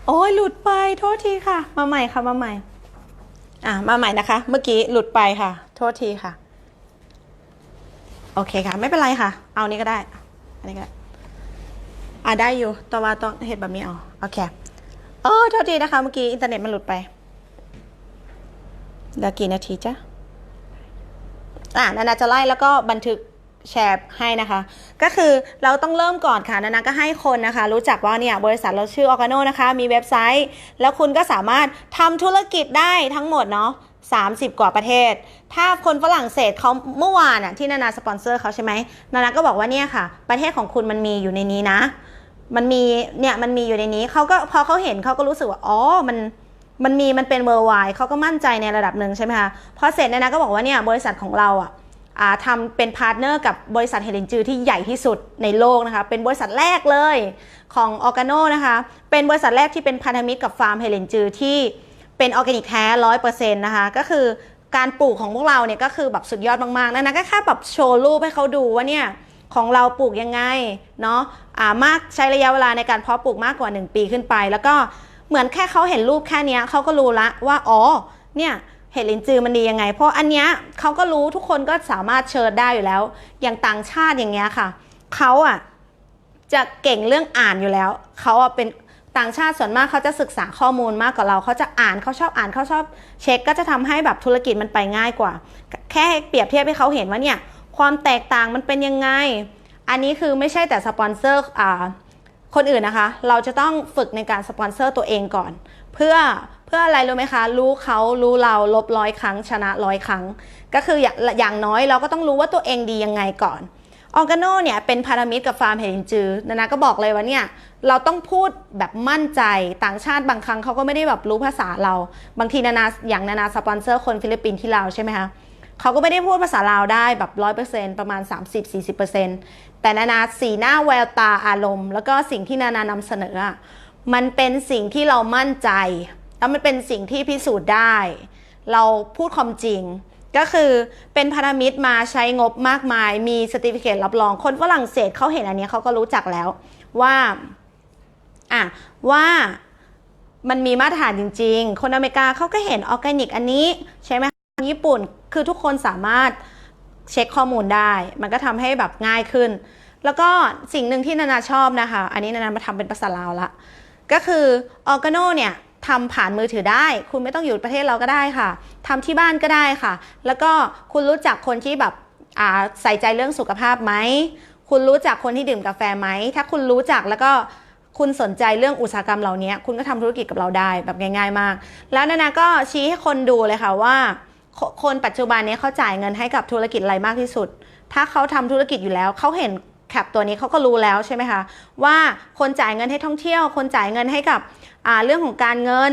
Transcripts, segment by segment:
โอ้ยหลุดไปโทษทีค่ะมาใหม่ค่ะมาใหม่มาใหม่นะคะเมื่อกี้หลุดไปค่ะโทษทีค่ะโอเคค่ะไม่เป็นไรค่ะเอานี้ก็ได้อันนี้ก็ได้ได้อยู่แต่ว่าต้องเห็นแบบนี้โอเคโทษทีนะคะเมื่อกี้อินเทอร์เน็ตมันหลุดไปเดี๋ยวกี่นาทีจ้ะนานาจะไล่แล้วก็บันทึกแชร์ให้นะคะก็คือเราต้องเริ่มก่อนค่ะนานาก็ให้คนนะคะรู้จักว่าเนี่ยบริษัทเราชื่อ Organo นะคะมีเว็บไซต์แล้วคุณก็สามารถทำธุรกิจได้ทั้งหมดเนาะ30 กว่าประเทศถ้าคนฝรั่งเศสเขาเมื่อวานที่นานาสปอนเซอร์เขาใช่ไหมนานาก็บอกว่าเนี่ยค่ะประเทศของคุณมันมีอยู่ในนี้นะมันมีอยู่ในนี้เขาก็พอเขาเห็นเขาก็รู้สึกว่ามันเป็นเวอร์ไวด์เขาก็มั่นใจในระดับหนึ่งใช่ไหมคะพอเสร็จนานาก็บอกว่าเนี่ยบริษัทของเราทำเป็นพาร์ทเนอร์กับบริษัทเฮเลนจือที่ใหญ่ที่สุดในโลกนะคะเป็นบริษัทแรกเลยของออร์แกโนนะคะเป็นบริษัทแรกที่เป็นพันธมิตรกับฟาร์มเฮเลนจือที่เป็นออร์แกนิกแท้ 100% นะคะก็คือการปลูกของพวกเราเนี่ยก็คือแบบสุดยอดมากๆนะก็แค่แบบโชว์รูปให้เขาดูว่าเนี่ยของเราปลูกยังไงเนาะมากใช้ระยะเวลาในการเพาะปลูกมากกว่า1 ปีขึ้นไปแล้วก็เหมือนแค่เขาเห็นรูปแค่นี้เขาก็รู้ละว่าเนี่ยเห็ดลินจือมันดียังไงเพราะอันเนี้ยเขาก็รู้ทุกคนก็สามารถเชิญได้อยู่แล้วอย่างต่างชาติอย่างเงี้ยค่ะเขาจะเก่งเรื่องอ่านอยู่แล้วเขาเป็นต่างชาติส่วนมากเขาจะศึกษาข้อมูลมากกว่าเราเขาจะอ่านเขาชอบอ่านเขาชอบเช็คก็จะทำให้แบบธุรกิจมันไปง่ายกว่าแค่เปรียบเทียบให้เขาเห็นว่าเนี่ยความแตกต่างมันเป็นยังไงอันนี้คือไม่ใช่แต่สปอนเซอร์คนอื่นนะคะเราจะต้องฝึกในการสปอนเซอร์ตัวเองก่อนเพื่ออะไรรู้ไหมคะรู้เขารู้เราลบ100 ครั้งชนะ100 ครั้งก็คืออย่างน้อยเราก็ต้องรู้ว่าตัวเองดียังไงก่อนออร์แกโนเนี่ยเป็นพันธมิตรกับฟาร์มเฮลินจือนานาก็บอกเลยว่าเนี่ยเราต้องพูดแบบมั่นใจต่างชาติบางครั้งเขาก็ไม่ได้แบบรู้ภาษาเราบางทีนานาสปอนเซอร์คนฟิลิปปินส์ที่ลาวใช่ไหมคะเขาก็ไม่ได้พูดภาษาลาวได้แบบ 100% ประมาณ 30-40%แต่นานาสีหน้าแววตาอารมณ์แล้วก็สิ่งที่นานำเสนอมันเป็นสิ่งที่เรามั่นใจแล้วมันเป็นสิ่งที่พิสูจน์ได้เราพูดความจริงก็คือเป็นพันธมิตรมาใช้งบมากมายมีเซอร์ติฟิเคตรับรองคนฝรั่งเศสเขาเห็นอันนี้เขาก็รู้จักแล้วว่ามันมีมาตรฐานจริงๆคนอเมริกาเขาก็เห็นออร์แกนิกอันนี้ใช่ไหมญี่ปุ่นคือทุกคนสามารถเช็คข้อมูลได้มันก็ทำให้แบบง่ายขึ้นแล้วก็สิ่งหนึ่งที่นานาชอบนะคะอันนี้นานามาทำเป็นภาษาลาวละก็คือออร์แกโนเนี่ยทำผ่านมือถือได้คุณไม่ต้องอยู่ประเทศเราก็ได้ค่ะทำที่บ้านก็ได้ค่ะแล้วก็คุณรู้จักคนที่แบบใส่ใจเรื่องสุขภาพไหมคุณรู้จักคนที่ดื่มกาแฟไหมถ้าคุณรู้จักแล้วก็คุณสนใจเรื่องอุตสาหกรรมเหล่านี้คุณก็ทำธุรกิจกับเราได้แบบง่ายๆมากแล้วนานาก็ชี้ให้คนดูเลยค่ะว่าคนปัจจุบันนี้เขาจ่ายเงินให้กับธุรกิจอะไรมากที่สุดถ้าเขาทำธุรกิจอยู่แล้วเขาเห็นแคปตัวนี้เขาก็รู้แล้วใช่ไหมคะว่าคนจ่ายเงินให้ท่องเที่ยวคนจ่ายเงินให้กับเรื่องของการเงิน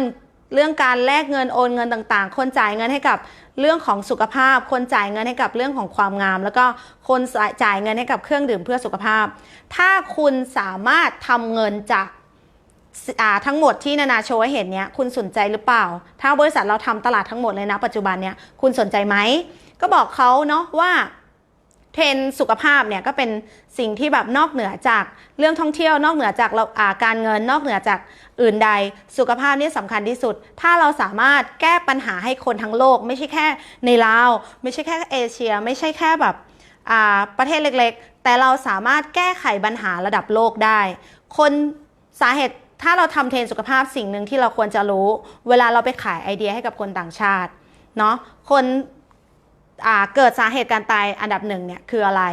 เรื่องการแลกเงินโอนเงินต่างๆคนจ่ายเงินให้กับเรื่องของสุขภาพคนจ่ายเงินให้กับเรื่องของความงามแล้วก็คนจ่ายเงินให้กับเครื่องดื่มเพื่อสุขภาพถ้าคุณสามารถทำเงินจากทั้งหมดที่นานาโชว์ให้เห็นเนี้ยคุณสนใจหรือเปล่าถ้าบริษัทเราทำตลาดทั้งหมดเลยนะปัจจุบันเนี้ยคุณสนใจไหมก็บอกเขาเนาะว่าเทรนด์สุขภาพเนี่ยก็เป็นสิ่งที่แบบนอกเหนือจากเรื่องท่องเที่ยวนอกเหนือจากการเงินนอกเหนือจากอื่นใดสุขภาพนี่สำคัญที่สุดถ้าเราสามารถแก้ปัญหาให้คนทั้งโลกไม่ใช่แค่ในลาวไม่ใช่แค่เอเชียไม่ใช่แค่แบบประเทศเล็กๆแต่เราสามารถแก้ไขปัญหาระดับโลกได้คนสาเหตุถ้าเราทำเทรนสุขภาพสิ่งหนึ่งที่เราควรจะรู้เวลาเราไปขายไอเดียให้กับคนต่างชาติเนาะคนเกิดสาเหตุการตายอันดับ1เนี่ยคืออะไร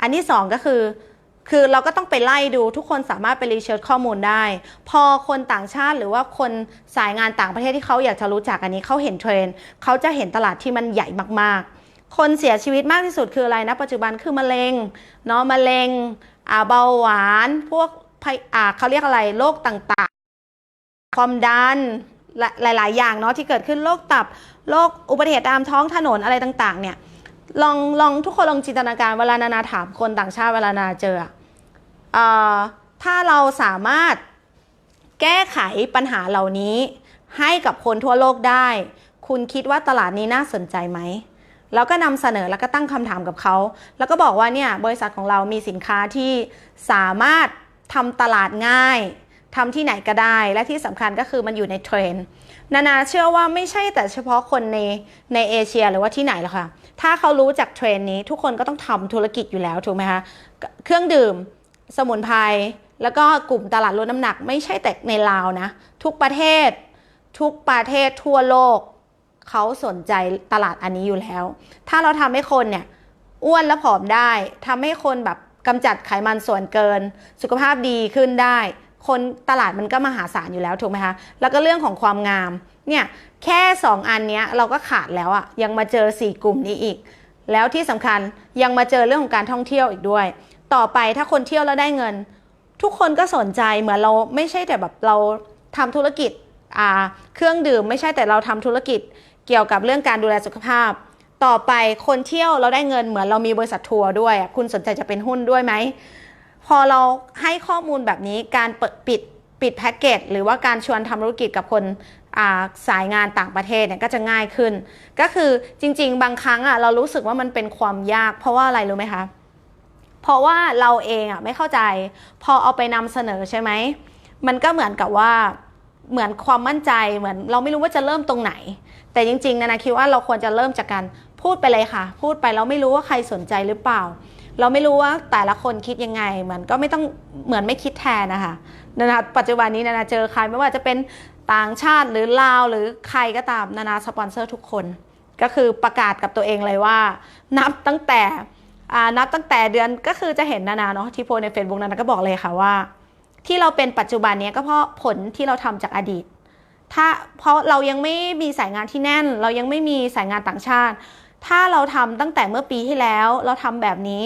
อันที่2ก็คือเราก็ต้องไปไล่ดูทุกคนสามารถไปรีเสิร์ชข้อมูลได้พอคนต่างชาติหรือว่าคนสายงานต่างประเทศที่เขาอยากจะรู้จักอันนี้เขาเห็นเทรนด์เขาจะเห็นตลาดที่มันใหญ่มากๆคนเสียชีวิตมากที่สุดคืออะไรนะปัจจุบันคือมะเร็งเนาะมะเร็งเบาหวานพวกเขาเรียกอะไรโรคต่างๆความดันหลายๆอย่างเนาะที่เกิดขึ้นโรคตับโรคอุบัติเหตุตามท้องถนนอะไรต่างๆเนี่ยลองทุกคนลองจินตนาการเวลานานาถามคนต่างชาติเวลานาเจอถ้าเราสามารถแก้ไขปัญหาเหล่านี้ให้กับคนทั่วโลกได้คุณคิดว่าตลาดนี้น่าสนใจไหมแล้วก็นำเสนอแล้วก็ตั้งคำถามกับเขาแล้วก็บอกว่าเนี่ยบริษัทของเรามีสินค้าที่สามารถทำตลาดง่าย ทำที่ไหนก็ได้และที่สำคัญก็คือมันอยู่ในเทรนด์นาเชื่อว่าไม่ใช่แต่เฉพาะคนในเอเชียหรือว่าที่ไหนหรอกค่ะถ้าเขารู้จักเทรนด์นี้ทุกคนก็ต้องทำธุรกิจอยู่แล้วถูกไหมคะเครื่องดื่มสมุนไพรแล้วก็กลุ่มตลาดลดน้ำหนักไม่ใช่แต่ในลาวนะทุกประเทศทั่วโลกเขาสนใจตลาดอันนี้อยู่แล้วถ้าเราทำให้คนเนี่ยอ้วนและผอมได้ทำให้คนแบบกำจัดไขมันส่วนเกินสุขภาพดีขึ้นได้คนตลาดมันก็มหาศาลอยู่แล้วถูกไหมคะแล้วก็เรื่องของความงามเนี่ยแค่2อันนี้เราก็ขาดแล้วอะยังมาเจอ4กลุ่มนี้อีกแล้วที่สำคัญยังมาเจอเรื่องของการท่องเที่ยวอีกด้วยต่อไปถ้าคนเที่ยวแล้วได้เงินทุกคนก็สนใจเหมือนเราไม่ใช่แต่แบบเราทำธุรกิจเครื่องดื่มไม่ใช่แต่เราทำธุรกิจเกี่ยวกับเรื่องการดูแลสุขภาพต่อไปคนเที่ยวเราได้เงินเหมือนเรามีบริษัททัวร์ด้วยคุณสนใจจะเป็นหุ้นด้วยไหมพอเราให้ข้อมูลแบบนี้การปิดแพ็กเกจหรือว่าการชวนทำธุรกิจกับคนสายงานต่างประเทศเนี่ยก็จะง่ายขึ้นก็คือจริงๆบางครั้งเรารู้สึกว่ามันเป็นความยากเพราะว่าอะไรรู้ไหมคะเพราะว่าเราเองไม่เข้าใจพอเอาไปนำเสนอใช่ไหมมันก็เหมือนกับว่าเหมือนความมั่นใจเหมือนเราไม่รู้ว่าจะเริ่มตรงไหนแต่จริงๆนะคิดว่าเราควรจะเริ่มจากการพูดไปเลยค่ะพูดไปเราไม่รู้ว่าใครสนใจหรือเปล่าเราไม่รู้ว่าแต่ละคนคิดยังไงเหมือนก็ไม่ต้องเหมือนไม่คิดแทนนะคะปัจจุบันนี้นาเจอใครไม่ว่าจะเป็นต่างชาติหรือลาวหรือใครก็ตามนาสปอนเซอร์ทุกคนก็คือประกาศกับตัวเองเลยว่านับตั้งแต่เดือนก็คือจะเห็นนาเนาะที่โพสใน Facebook นาก็บอกเลยค่ะว่าที่เราเป็นปัจจุบันนี้ก็เพราะผลที่เราทำจากอดีตเพราะเรายังไม่มีสายงานที่แน่นเรายังไม่มีสายงานต่างชาติถ้าเราทำตั้งแต่เมื่อปีที่แล้วเราทำแบบนี้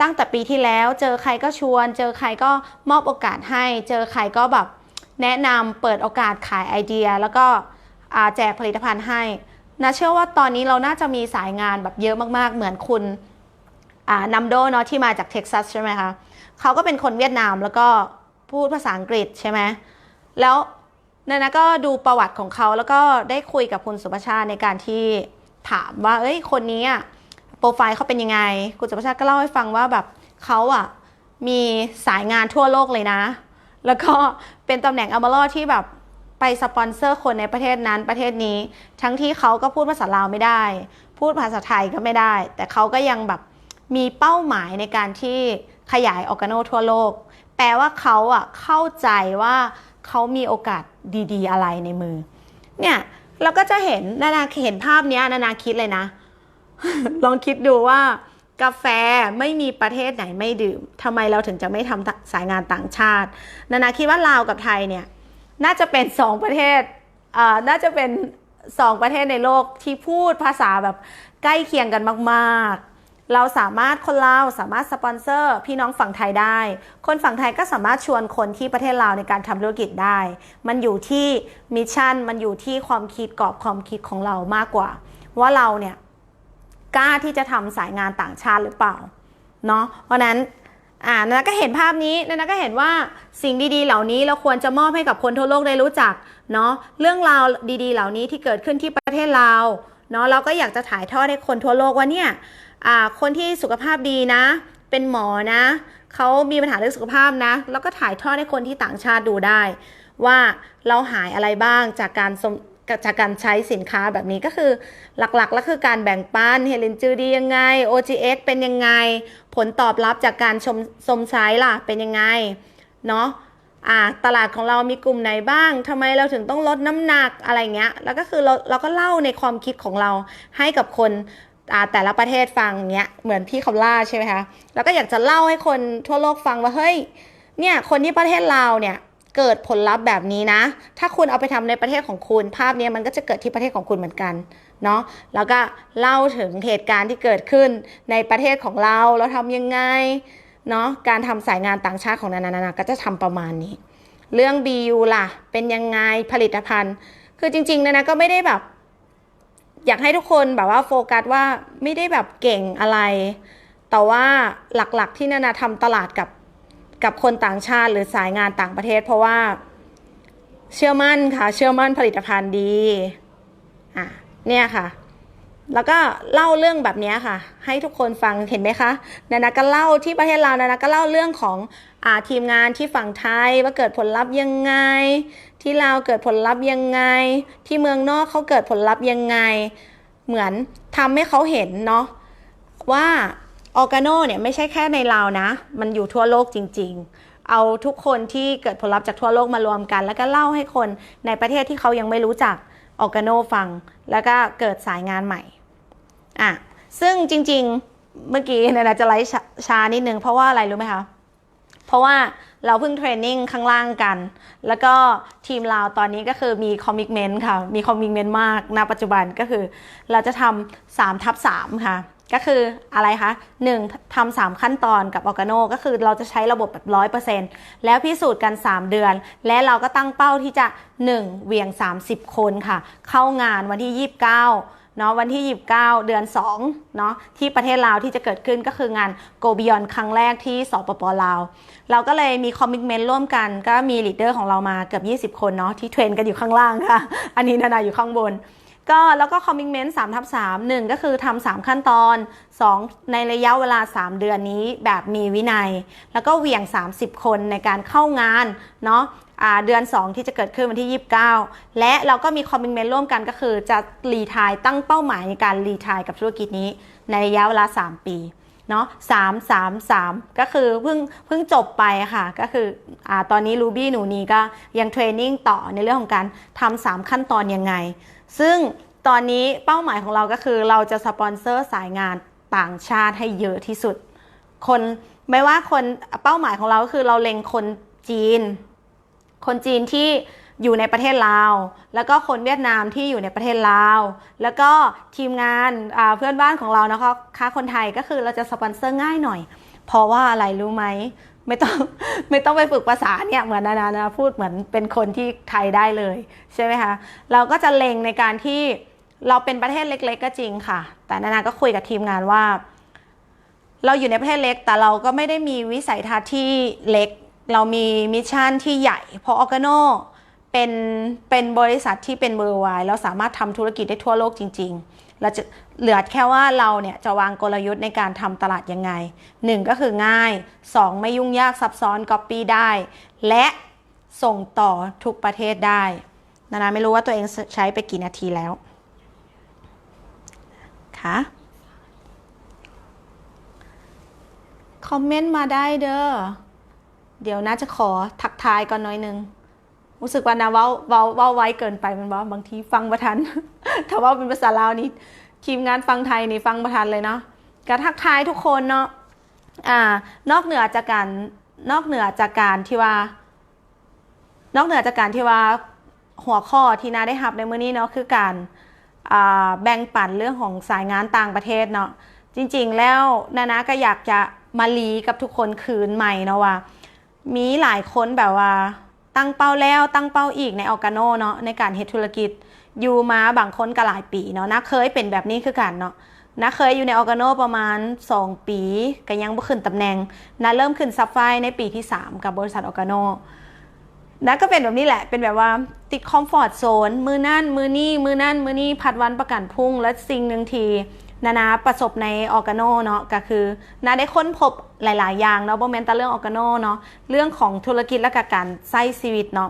ตั้งแต่ปีที่แล้วเจอใครก็ชวนเจอใครก็มอบโอกาสให้เจอใครก็แบบแนะนำเปิดโอกาสขายไอเดียแล้วก็แจกผลิตภัณฑ์ให้เชื่อว่าตอนนี้เราน่าจะมีสายงานแบบเยอะมากๆเหมือนคุณนัมโดเนาะที่มาจากเท็กซัสใช่ไหมคะเขาก็เป็นคนเวียดนามแล้วก็พูดภาษาอังกฤษใช่ไหมแล้วนาก็ดูประวัติของเขาแล้วก็ได้คุยกับคุณสุภชาติในการที่ถามว่าคนนี้โปรไฟล์เขาเป็นยังไงคุณสุภชาติก็เล่าให้ฟังว่าแบบเขามีสายงานทั่วโลกเลยนะแล้วก็เป็นตำแหน่งอัลมาลอที่แบบไปสปอนเซอร์คนในประเทศนั้นประเทศนี้ทั้งที่เขาก็พูดภาษาลาวไม่ได้พูดภาษาไทยก็ไม่ได้แต่เขาก็ยังแบบมีเป้าหมายในการที่ขยายออร์แกโนทั่วโลกแปลว่าเขาเข้าใจว่าเขามีโอกาสดีๆอะไรในมือเนี่ยเราก็จะเห็นนาเห็นภาพนี้นาคิดเลยนะ ลองคิดดูว่ากาแฟไม่มีประเทศไหนไม่ดื่มทำไมเราถึงจะไม่ทำสายงานต่างชาตินาคิดว่าลาวกับไทยเนี่ยน่าจะเป็น2ประเทศน่าจะเป็น2ประเทศในโลกที่พูดภาษาแบบใกล้เคียงกันมากๆเราสามารถคนลาวสามารถสปอนเซอร์พี่น้องฝั่งไทยได้คนฝั่งไทยก็สามารถชวนคนที่ประเทศลาวในการทำธุรกิจได้มันอยู่ที่มิชชั่นมันอยู่ที่ความคิดกรอบความคิดของเรามากกว่าว่าเราเนี่ยกล้าที่จะทำสายงานต่างชาติหรือเปล่าเนาะเพราะนั้นนาก็เห็นภาพนี้นาก็เห็นว่าสิ่งดีๆเหล่านี้เราควรจะมอบให้กับคนทั่วโลกได้รู้จักเนาะเรื่องราวดีๆเหล่านี้ที่เกิดขึ้นที่ประเทศลาวเนาะเราก็อยากจะถ่ายทอดให้คนทั่วโลกว่าเนี่ยคนที่สุขภาพดีนะเป็นหมอนะเขามีปัญหาเรื่องสุขภาพนะแล้วก็ถ่ายทอดให้คนที่ต่างชาติดูได้ว่าเราหายอะไรบ้างจากการใช้สินค้าแบบนี้ก็คือหลักๆแล้วคือการแบ่งปันเฮลินจือดียังไง OGX เป็นยังไงผลตอบรับจากการชมใช้ล่ะเป็นยังไงเนาะตลาดของเรามีกลุ่มไหนบ้างทำไมเราถึงต้องลดน้ำหนักอะไรเงี้ยแล้วก็คือเราก็เล่าในความคิดของเราให้กับคนแต่ละประเทศฟังเงี้ยเหมือนพี่คำล่าใช่ไหมคะแล้วก็อยากจะเล่าให้คนทั่วโลกฟังว่าเฮ้ยเนี่ยคนที่ประเทศลาวเนี่ยเกิดผลลัพธ์แบบนี้นะถ้าคุณเอาไปทำในประเทศของคุณภาพนี้มันก็จะเกิดที่ประเทศของคุณเหมือนกันเนาะแล้วก็เล่าถึงเหตุการณ์ที่เกิดขึ้นในประเทศของเราทำยังไงเนาะการทำสายงานต่างชาติของนาก็จะทำประมาณนี้เรื่อง BU ล่ะเป็นยังไงผลิตภัณฑ์คือจริงๆนะก็ไม่ได้แบบอยากให้ทุกคนแบบว่าโฟกัสว่าไม่ได้แบบเก่งอะไรแต่ว่าหลักๆที่นาทำตลาดกับคนต่างชาติหรือสายงานต่างประเทศเพราะว่าเชื่อมั่นค่ะเชื่อมั่นผลิตภัณฑ์ดีเนี่ยค่ะ แล้วก็เล่าเรื่องแบบนี้ค่ะให้ทุกคนฟังเห็นไหมคะนานาก็เล่าที่ประเทศลาวนานาก็เล่าเรื่องของทีมงานที่ฝั่งไทยว่าเกิดผลลัพธ์ยังไงที่ลาวเกิดผลลัพธ์ยังไงที่เมืองนอกเขาเกิดผลลัพธ์ยังไงเหมือนทำให้เขาเห็นเนาะว่าออร์แกโนเนี่ยไม่ใช่แค่ในลาวนะมันอยู่ทั่วโลกจริงๆเอาทุกคนที่เกิดผลลัพธ์จากทั่วโลกมารวมกันแล้วก็เล่าให้คนในประเทศที่เขายังไม่รู้จักออร์แกโนฟังแล้วก็เกิดสายงานใหม่ซึ่งจริงๆเมื่อกี้เนี่ยจะไลฟ์ช้านิดนึงเพราะว่าอะไรรู้ไหมคะเพราะว่าเราเพิ่งเทรนนิ่งข้างล่างกันแล้วก็ทีมเราตอนนี้ก็คือมีคอมมิชเมนต์ค่ะมีคอมมิชเมนต์มากณปัจจุบันก็คือเราจะทำ3/3ค่ะก็คืออะไรคะ1ทำ3ขั้นตอนกับออร์แกโนก็คือเราจะใช้ระบบแบบ 100% แล้วพิสูจน์กัน3เดือนและเราก็ตั้งเป้าที่จะ1เหวี่ยง30คนค่ะเข้างานวันที่29เนาะวันที่29เดือน2เนาะที่ประเทศลาวที่จะเกิดขึ้นก็คืองาน Go Beyond ครั้งแรกที่สปป.ลาวเราก็เลยมีคอมมิชเมนต์ร่วมกันก็มีลีดเดอร์ของเรามาเกือบ20คนเนาะที่เทรนกันอยู่ข้างล่างค่ะอันนี้นานาอยู่ข้างบนก็แล้วก็คอมมิชเมนต์3/3 1ก็คือทำ3ขั้นตอน2ในระยะเวลา3เดือนนี้แบบมีวินัยแล้วก็เหวี่ยง30คนในการเข้างานเนาะเดือน2ที่จะเกิดขึ้นวันที่29และเราก็มีคอมมิชเมนต์ร่วมกันก็คือจะรีไทร์ตั้งเป้าหมายในการรีไทร์กับธุรกิจนี้ในระยะเวลา3ปีเนาะ3 ก็คือเพิ่งจบไปค่ะก็คือตอนนี้รูบี้หนูนีก็ยังเทรนนิ่งต่อในเรื่องของการทำ3ขั้นตอนยังไงซึ่งตอนนี้เป้าหมายของเราก็คือเราจะสปอนเซอร์สายงานต่างชาติให้เยอะที่สุดคนไม่ว่าคนเป้าหมายของเราก็คือเราเล็งคนจีนที่อยู่ในประเทศลาวแล้วก็คนเวียดนามที่อยู่ในประเทศลาวแล้วก็ทีมงานเพื่อนบ้านของเรานะคะค้าคนไทยก็คือเราจะสปอนเซอร์ง่ายหน่อยเพราะว่าอะไรรู้ไหมไม่ต้องไปฝึกภาษาเนี่ยเหมือนนาพูดเหมือนเป็นคนที่ไทยได้เลยใช่ไหมคะเราก็จะเล็งในการที่เราเป็นประเทศเล็กๆก็จริงค่ะแต่นาก็คุยกับทีมงานว่าเราอยู่ในประเทศเล็กแต่เราก็ไม่ได้มีวิสัยทัศน์ที่เล็กเรามีมิชชั่นที่ใหญ่เพราะออร์แกโนเป็นบริษัทที่เป็นเบอร์ไวเราสามารถทำธุรกิจได้ทั่วโลกจริงๆเราจะเหลือแค่ว่าเราเนี่ยจะวางกลยุทธ์ในการทำตลาดยังไง1ก็คือง่าย2ไม่ยุ่งยากซับซ้อนก๊อปปี้ได้และส่งต่อทุกประเทศได้นาไม่รู้ว่าตัวเองใช้ไปกี่นาทีแล้วค่ะคอมเมนต์มาได้เด้อเดี๋ยวน่าจะขอทักทายก่อนหน่อยนึงรู้สึกว่านะเว้าไว้เกินไปมันว่าบางทีฟังประทัน ถ้าว่าเป็นภาษาลาวนี่ทีมงานฟังไทยนี่ฟังประทันเลยเนาะก็ทักทายทุกคนเนาะนอกเหนือจากการที่ว่าหัวข้อที่นาได้รับในมื้อนี้เนาะคือการแบ่งปันเรื่องของสายงานต่างประเทศเนาะจริงๆแล้วนาก็อยากจะมาลีกับทุกคนคืนใหม่เนาะว่ามีหลายคนแบบว่าตั้งเป้าแล้วตั้งเป้าอีกในออร์แกโนเนาะในการเฮ็ดธุรกิจอยู่มาบางคนก็หลายปีเนาะนะเคยเป็นแบบนี้คือกันเนาะนะเคยอยู่ในออร์แกโนประมาณ2ปีก็ยังบ่ขึ้นตำแหน่งนะเริ่มขึ้นซับไฟในปีที่3กับบริษัทออร์แกโนนะก็เป็นแบบนี้แหละเป็นแบบว่าติดคอมฟอร์ตโซนมือนั่นมือนี่ผัดวันประกันพรุ่งและสิ่งหนึ่งทีนาประสบในออร์แกโนเนาะก็คือนาได้ค้นพบหลายๆอย่างเนาะบ่แม่นแต่เรื่องออร์แกโนเนาะเรื่องของธุรกิจและการใช้ชีวิตเนาะ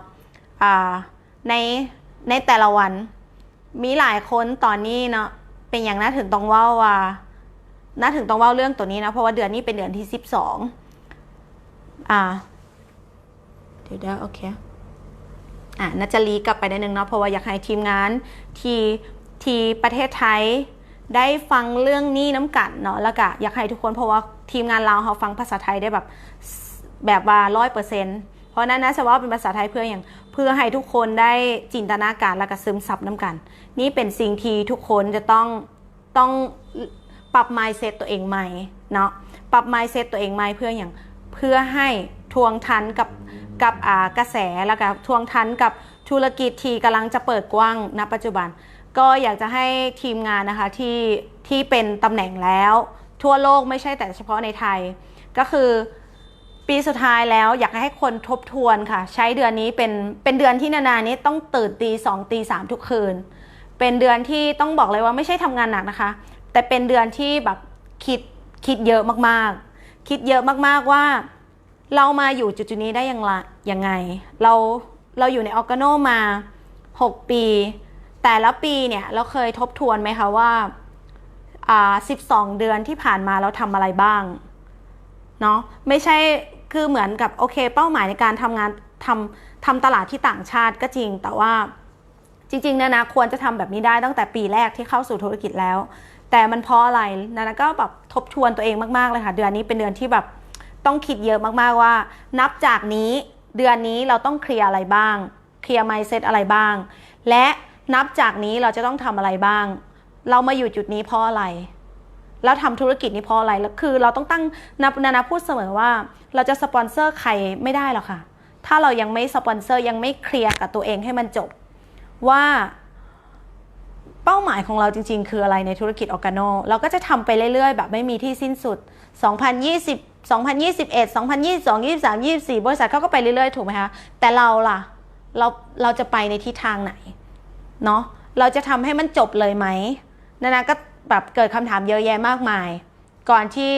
ในแต่ละวันมีหลายคนตอนนี้เนาะเป็นอย่างน่าถึงต้องเว้าเรื่องตัวนี้นะเพราะว่าเดือนนี้เป็นเดือนที่12เดี๋ยวโอเคน่าจะรีกลับไปได้นึงเนาะเพราะว่าอยากให้ทีมงานที่ประเทศไทยได้ฟังเรื่องนี้น้ำกันเนาะแล้วก็อยากให้ทุกคนเพราะว่าทีมงานเราเขาฟังภาษาไทยได้แบบว่า 100% เพราะนั้นนะจะว่าเป็นภาษาไทยเพื่อให้ทุกคนได้จินตนาการและก็ซึมซับน้ำกันนี่เป็นสิ่งที่ทุกคนจะต้องปรับ mindset ตัวเองใหม่เนาะปรับ mindset ตัวเองใหม่เพื่อให้ทวงทันกับกระแสแล้วก็ทวงทันกับธุรกิจที่กำลังจะเปิดกว้างณปัจจุบันก็อยากจะให้ทีมงานนะคะที่เป็นตำแหน่งแล้วทั่วโลกไม่ใช่แต่เฉพาะในไทยก็คือปีสุดท้ายแล้วอยากให้คนทบทวนค่ะใช้เดือนนี้เป็นเดือนที่นานี้ต้องตื่นตี 2 ตี 3ทุกคืน เป็นเดือนที่ต้องบอกเลยว่าไม่ใช่ทำงานหนักนะคะแต่เป็นเดือนที่แบบคิดเยอะมากๆคิดเยอะมากๆว่าเรามาอยู่จุดนี้ได้ยังไงเราอยู่ในออร์แกโนมา6 ปีแต่ละปีเนี่ยเราเคยทบทวนไหมคะว่า12 เดือนที่ผ่านมาเราทำอะไรบ้างเนาะไม่ใช่คือเหมือนกับโอเคเป้าหมายในการทำงานทำตลาดที่ต่างชาติก็จริงแต่ว่าจริงๆนะควรจะทำแบบนี้ได้ตั้งแต่ปีแรกที่เข้าสู่ธุรกิจแล้วแต่มันเพราะอะไรนะก็แบบทบทวนตัวเองมากๆเลยค่ะเดือนนี้เป็นเดือนที่แบบต้องคิดเยอะมากๆว่านับจากนี้เดือนนี้เราต้องเคลียร์อะไรบ้างเคลียร์ mindset อะไรบ้างและนับจากนี้เราจะต้องทำอะไรบ้างเรามาอยู่จุดนี้เพราะอะไรแล้วทำธุรกิจนี้เพราะอะไรแล้วคือเราต้องตั้งนาพูดเสมอว่าเราจะสปอนเซอร์ใครไม่ได้หรอกค่ะถ้าเรายังไม่สปอนเซอร์ยังไม่เคลียร์กับตัวเองให้มันจบว่าเป้าหมายของเราจริงๆคืออะไรในธุรกิจออร์แกโนเราก็จะทำไปเรื่อยๆแบบไม่มีที่สิ้นสุด2020 2021 2022 23 24บริษัทเขาก็ไปเรื่อยๆถูกไหมคะแต่เราล่ะเราจะไปในทิศทางไหนเนาะเราจะทำให้มันจบเลยไหมนะก็แบบเกิดคำถามเยอะแยะมากมายก่อนที่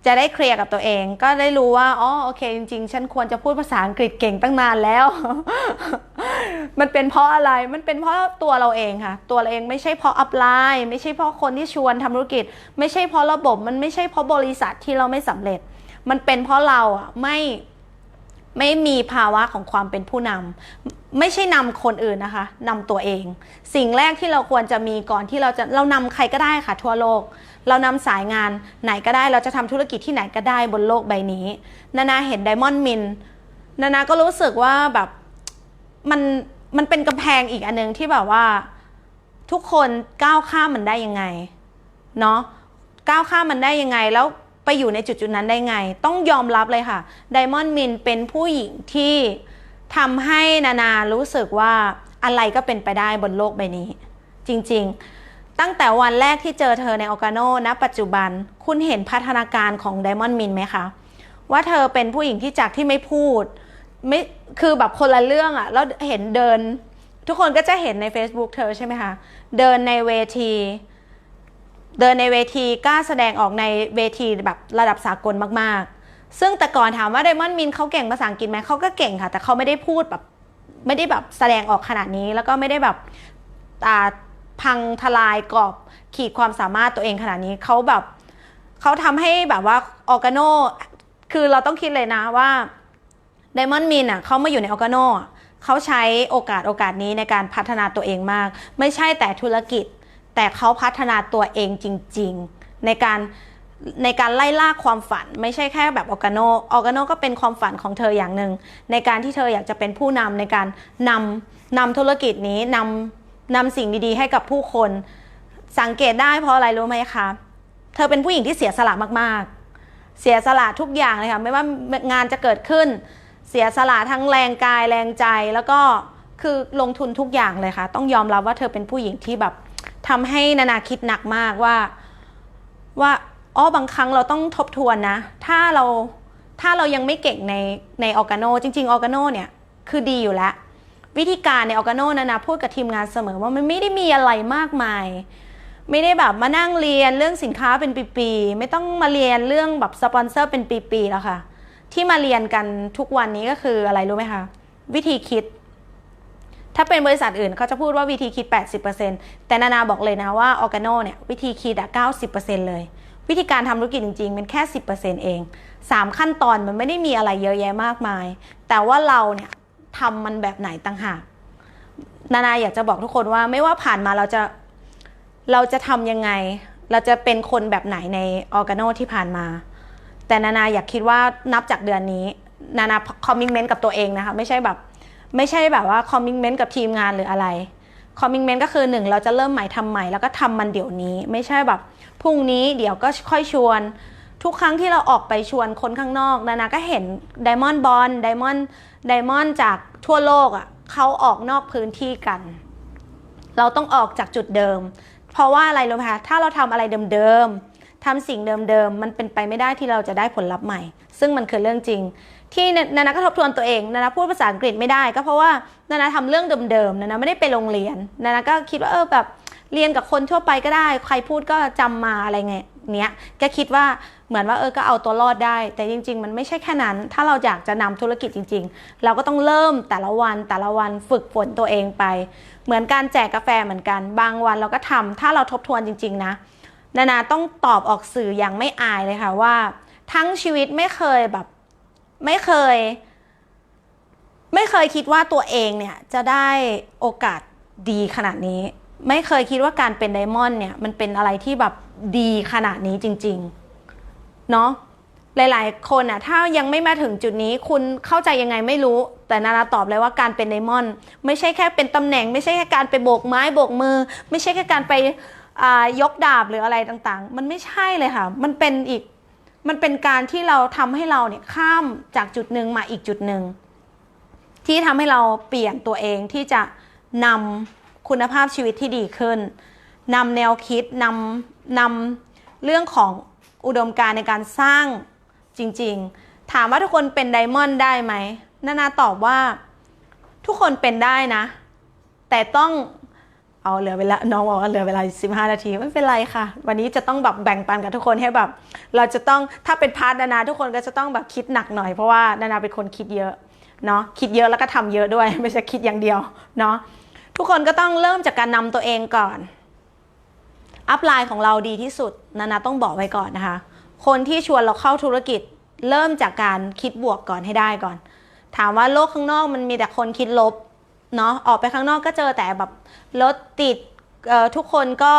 จะได้เคลียร์กับตัวเองก็ได้รู้ว่าอ๋อโอเคจริงๆฉันควรจะพูดภาษาอังกฤษเก่งตั้งนานแล้ว มันเป็นเพราะอะไรมันเป็นเพราะตัวเราเองค่ะตัวเราเองไม่ใช่เพราะอัพไลน์ไม่ใช่เพราะคนที่ชวนทำธุรกิจไม่ใช่เพราะระบบมันไม่ใช่เพราะบริษัทที่เราไม่สำเร็จมันเป็นเพราะเราอ่ะไม่มีภาวะของความเป็นผู้นำไม่ใช่นำคนอื่นนะคะนำตัวเองสิ่งแรกที่เราควรจะมีก่อนที่เรานำใครก็ได้ค่ะทั่วโลกเรานำสายงานไหนก็ได้เราจะทำธุรกิจที่ไหนก็ได้บนโลกใบนี้นาเห็นไดมอนด์มินนาก็รู้สึกว่าแบบมันเป็นกำแพงอีกอันนึงที่แบบว่าทุกคนก้าวข้ามมันได้ยังไงเนาะก้าวข้ามมันได้ยังไงแล้วไปอยู่ในจุดนั้นได้ไงต้องยอมรับเลยค่ะไดมอนด์มินเป็นผู้หญิงที่ทำให้นารู้สึกว่าอะไรก็เป็นไปได้บนโลกใบนี้จริงๆตั้งแต่วันแรกที่เจอเธอในออร์แกโนณปัจจุบันคุณเห็นพัฒนาการของไดมอนด์มินไหมคะว่าเธอเป็นผู้หญิงที่จากที่ไม่พูดไม่คือแบบคนละเรื่องอะแล้วเห็นเดินทุกคนก็จะเห็นใน Facebook เธอใช่ไหมคะเดินในเวทีกล้าแสดงออกในเวทีแบบระดับสากลมากๆซึ่งแต่ก่อนถามว่าไดมอนด์มินเขาเก่งภาษาอังกฤษไหมเขาก็เก่งค่ะแต่เขาไม่ได้พูดแบบไม่ได้แบบแสดงออกขนาดนี้แล้วก็ไม่ได้แบบพังทลายกรอบขีดความสามารถตัวเองขนาดนี้เขาทำให้แบบว่าออร์แกโนคือเราต้องคิดเลยนะว่าไดมอนด์มินอ่ะเขามาอยู่ในออร์แกโนเขาใช้โอกาสนี้ในการพัฒนาตัวเองมากไม่ใช่แต่ธุรกิจแต่เขาพัฒนาตัวเองจริงๆในการไล่ล่าความฝันไม่ใช่แค่แบบออร์แกโนก็เป็นความฝันของเธออย่างหนึ่งในการที่เธออยากจะเป็นผู้นำในการนำธุรกิจนี้นำสิ่งดีๆให้กับผู้คนสังเกตได้เพราะอะไรรู้ไหมคะเธอเป็นผู้หญิงที่เสียสละมากๆเสียสละทุกอย่างเลยค่ะไม่ว่างานจะเกิดขึ้นเสียสละทั้งแรงกายแรงใจแล้วก็คือลงทุนทุกอย่างเลยค่ะต้องยอมรับว่าเธอเป็นผู้หญิงที่แบบทำให้นาคิดหนักมากว่าบางครั้งเราต้องทบทวนนะถ้าเรายังไม่เก่งในออร์แกโนจริงๆออร์แกโนเนี่ยคือดีอยู่แล้ววิธีการในออร์แกโนนาพูดกับทีมงานเสมอว่ามันไม่ได้มีอะไรมากมายไม่ได้แบบมานั่งเรียนเรื่องสินค้าเป็นปีๆไม่ต้องมาเรียนเรื่องแบบสปอนเซอร์เป็นปีๆแล้วค่ะที่มาเรียนกันทุกวันนี้ก็คืออะไรรู้ไหมคะวิธีคิดถ้าเป็นบริษัทอื่นเขาจะพูดว่าวิธีคิด 80% แต่นาบอกเลยนะว่าออร์แกโนเนี่ยวิธีคิด90% เลยวิธีการทำธุรกิจจริงๆเป็นแค่ 10% เอง3ขั้นตอนมันไม่ได้มีอะไรเยอะแยะมากมายแต่ว่าเราเนี่ยทำมันแบบไหนต่างหากนาอยากจะบอกทุกคนว่าไม่ว่าผ่านมาเราจะทำยังไงเราจะเป็นคนแบบไหนในออร์แกโนที่ผ่านมาแต่นาอยากคิดว่านับจากเดือนนี้นาคอมมิชเมนต์กับตัวเองนะคะไม่ใช่แบบว่าคอมมิชเมนต์กับทีมงานหรืออะไรคอมมิชเมนต์ก็คือ1เราจะเริ่มใหม่ทำใหม่แล้วก็ทำมันเดี๋ยวนี้ไม่ใช่แบบพรุ่งนี้เดี๋ยวก็ค่อยชวนทุกครั้งที่เราออกไปชวนคนข้างนอกนาก็เห็นไดมอนด์จากทั่วโลกอ่ะเขาออกนอกพื้นที่กันเราต้องออกจากจุดเดิมเพราะว่าอะไรรู้ไหมคะถ้าเราทำอะไรเดิมๆทำสิ่งเดิมๆมันเป็นไปไม่ได้ที่เราจะได้ผลลัพธ์ใหม่ซึ่งมันคือเรื่องจริง ที่นานาก็ทบทวนตัวเองนานาพูดภาษาอังกฤษไม่ได้ก็เพราะว่านานาทำเรื่องเดิมๆนานาไม่ได้ไปโรงเรียนนานาก็คิดว่าแบบเรียนกับคนทั่วไปก็ได้ใครพูดก็จำมาอะไรเงี้ยก็คิดว่าเหมือนว่าก็เอาตัวรอดได้แต่จริงๆมันไม่ใช่แค่นั้นถ้าเราอยากจะนำธุรกิจจริงๆเราก็ต้องเริ่มแต่ละวันฝึกฝนตัวเองไปเหมือนการแจกกาแฟเหมือนกันบางวันเราก็ทำถ้าเราทบทวนจริงๆนะนานาต้องตอบออกสื่ออย่างไม่อายเลยค่ะว่าทั้งชีวิตไม่เคยคิดว่าตัวเองเนี่ยจะได้โอกาสดีขนาดนี้ไม่เคยคิดว่าการเป็นไดมอนด์เนี่ยมันเป็นอะไรที่แบบดีขนาดนี้จริงๆเนาะหลายๆคนอ่ะถ้ายังไม่มาถึงจุดนี้คุณเข้าใจยังไงไม่รู้แต่นานาตอบเลยว่าการเป็นไดมอนด์ไม่ใช่แค่เป็นตำแหน่งไม่ใช่แค่การไปโบกไม้โบกมือไม่ใช่แค่การไปยกดาบหรืออะไรต่างๆมันไม่ใช่เลยค่ะมันเป็นการที่เราทำให้เราเนี่ยข้ามจากจุดหนึ่งมาอีกจุดหนึ่งที่ทำให้เราเปลี่ยนตัวเองที่จะนำคุณภาพชีวิตที่ดีขึ้นนำแนวคิดนำเรื่องของอุดมการณ์ในการสร้างจริงๆถามว่าทุกคนเป็นไดมอนด์ได้ไหมนานาตอบว่าทุกคนเป็นได้นะแต่ต้องเอาเหลือเวลาน้องบอกว่าเหลือเวลา15 นาทีไม่เป็นไรค่ะวันนี้จะต้องแบบแบ่งปันกับทุกคนให้แบบเราจะต้องถ้าเป็นพาร์ทนานาทุกคนก็จะต้องแบบคิดหนักหน่อยเพราะว่านานาเป็นคนคิดเยอะเนาะคิดเยอะแล้วก็ทำเยอะด้วยไม่ใช่คิดอย่างเดียวเนาะทุกคนก็ต้องเริ่มจากการนำตัวเองก่อนอัพไลน์ของเราดีที่สุดนานาต้องบอกไว้ก่อนนะคะคนที่ชวนเราเข้าธุรกิจเริ่มจากการคิดบวกก่อนให้ได้ก่อนถามว่าโลกข้างนอกมันมีแต่คนคิดลบเนาะออกไปข้างนอกก็เจอแต่แบบรถติดทุกคนก็